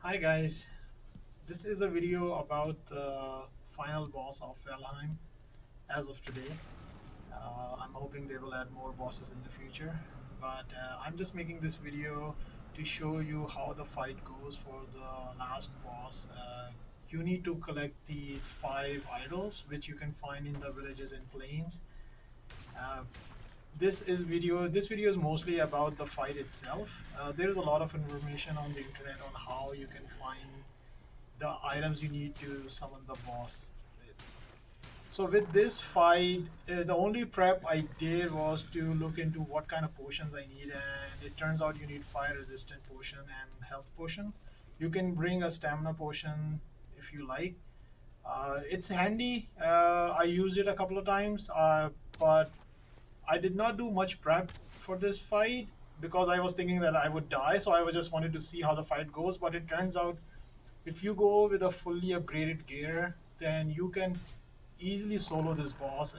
Hi guys, this is a video about the final boss of Valheim as of today. I'm hoping they will add more bosses in the future, but I'm just making this video to show you how the fight goes for the last boss. You need to collect these 5 idols which you can find in the villages and plains. Uh, this video is mostly about the fight itself. There's a lot of information on the internet on how you can find the items you need to summon the boss with. So with this fight, the only prep I did was to look into what kind of potions I need, and it turns out you need fire resistant potion and health potion. You can bring a stamina potion if you like. It's handy. I used it a couple of times, but I did not do much prep for this fight because I was thinking that I would die, so I was just wanted to see how the fight goes. But it turns out if you go with a fully upgraded gear, then you can easily solo this boss.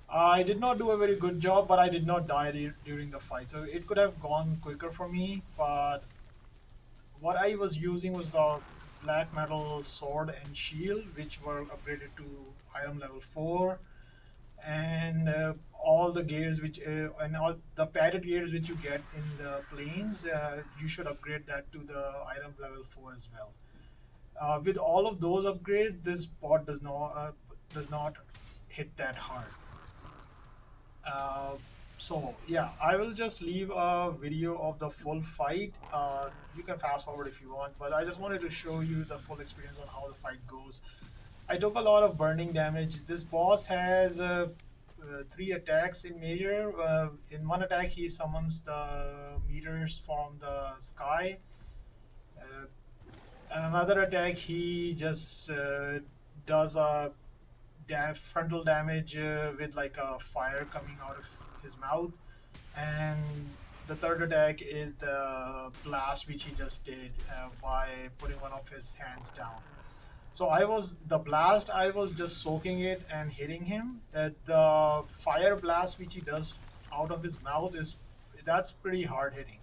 I did not do a very good job, but I did not die during the fight. So it could have gone quicker for me, but what I was using was the black metal sword and shield, which were upgraded to item level 4, and all the gears and all the padded gears which you get in the planes, you should upgrade that to the item level 4 as well. With all of those upgrades, this bot does not hit that hard. Uh, so yeah, I will just leave a video of the full fight. You can fast forward if you want, but I just wanted to show you the full experience on how the fight goes. I took a lot of burning damage. This boss has 3 attacks in major. In one attack, he summons the meters from the sky. Uh, and another attack, he just does a frontal damage with like a fire coming out of his mouth. And the third attack is the blast, which he just did by putting one of his hands down. So the blast, I was just soaking it and hitting him. The fire blast, which he does out of his mouth, that's pretty hard hitting.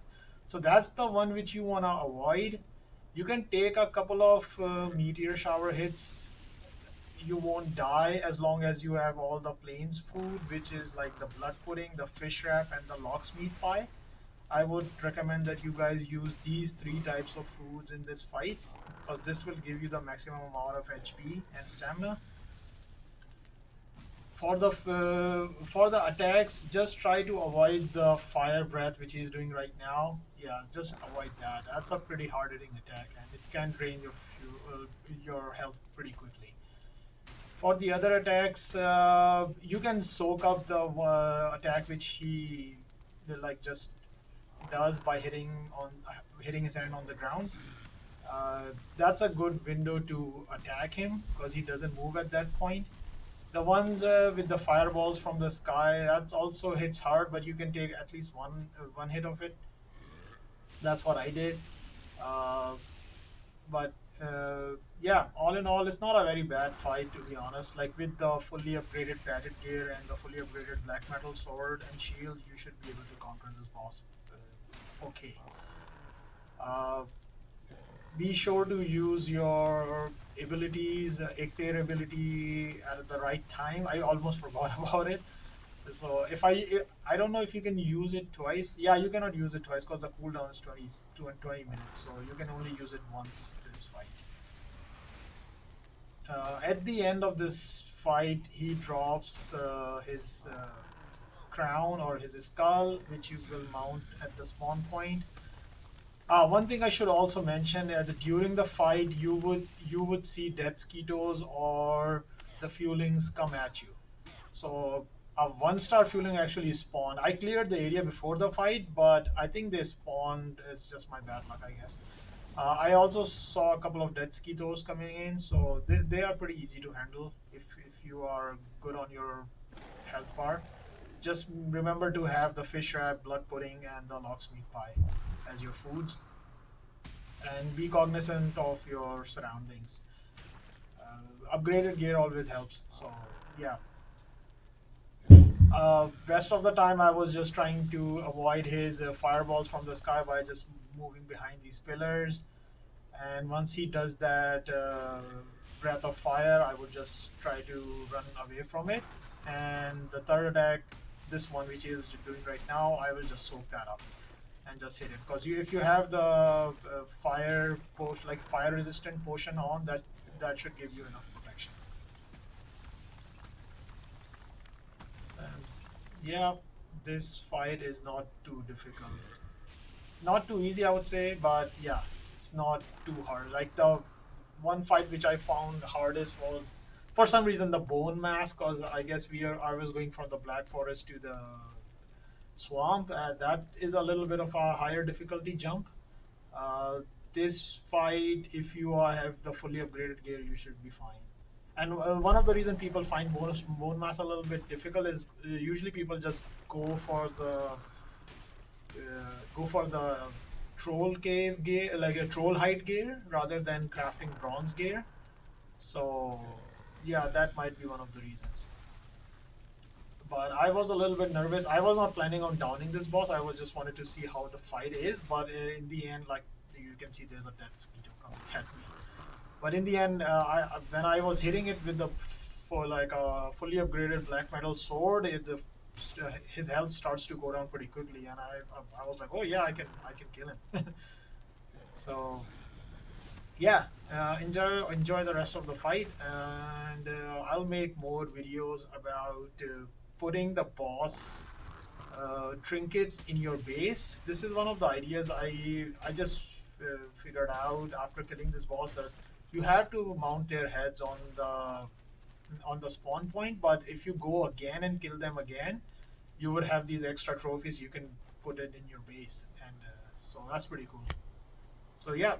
So that's the one which you wanna avoid. You can take a couple of meteor shower hits. You won't die as long as you have all the plains food, which is like the blood pudding, the fish wrap, and the lox meat pie. I would recommend that you guys use these 3 types of foods in this fight, because this will give you the maximum amount of HP and stamina. For the attacks, just try to avoid the fire breath, which he's doing right now. Yeah, just avoid that. That's a pretty hard hitting attack, and it can drain your health pretty quickly. For the other attacks, you can soak up the attack which he like just does by hitting his hand on the ground. That's a good window to attack him because he doesn't move at that point. The ones with the fireballs from the sky, that's also hits hard, but you can take at least one hit of it. That's what I did. Uh, but yeah, all in all, it's not a very bad fight, to be honest. Like with the fully upgraded padded gear and the fully upgraded black metal sword and shield, you should be able to conquer this boss. Okay. Uh, be sure to use your abilities, Ikther ability at the right time. I almost forgot about it. So I don't know if you can use it twice. Yeah, you cannot use it twice because the cooldown is 20 minutes. So you can only use it once this fight. At the end of this fight, he drops his crown or his skull, which you will mount at the spawn point. One thing I should also mention is that during the fight, you would see death skeetos or the fuelings come at you. So a 1-star fueling actually spawned. I cleared the area before the fight, but I think they spawned. It's just my bad luck, I guess. I also saw a couple of dead skeetos coming in, so they are pretty easy to handle if you are good on your health bar. Just remember to have the fish wrap, blood pudding, and the lox meat pie as your foods, and be cognizant of your surroundings. Upgraded gear always helps. So yeah. Rest of the time, I was just trying to avoid his fireballs from the sky by just moving behind these pillars. And once he does that breath of fire, I will just try to run away from it. And the third attack, this one which he is doing right now, I will just soak that up and just hit it. Because if you have the fire potion, like fire resistant potion on, that should give you enough protection. And yeah, this fight is not too difficult, not too easy, I would say, but yeah, it's not too hard. Like the one fight which I found hardest was for some reason the bone mask, because I guess I was going from the Black Forest to the swamp. That is a little bit of a higher difficulty jump. Uh, this fight, if you have the fully upgraded gear, you should be fine. And one of the reason people find bone mass a little bit difficult is usually people just go for the troll cave gear, like a troll hide gear, rather than crafting bronze gear. So yeah, that might be one of the reasons. But I was a little bit nervous. I was not planning on downing this boss. I was just wanted to see how the fight is. But in the end, like you can see, there's a death mosquito coming at me. But in the end, when I was hitting it with the for like a fully upgraded black metal sword, his health starts to go down pretty quickly, and I was like, oh yeah, I can kill him. So yeah, enjoy the rest of the fight, and I'll make more videos about putting the boss trinkets in your base. This is one of the ideas I just figured out after killing this boss, that you have to mount their heads on the spawn point. But if you go again and kill them again, you would have these extra trophies you can put it in your base, and so that's pretty cool. So yeah,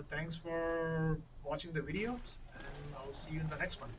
thanks for watching the videos, and I'll see you in the next one.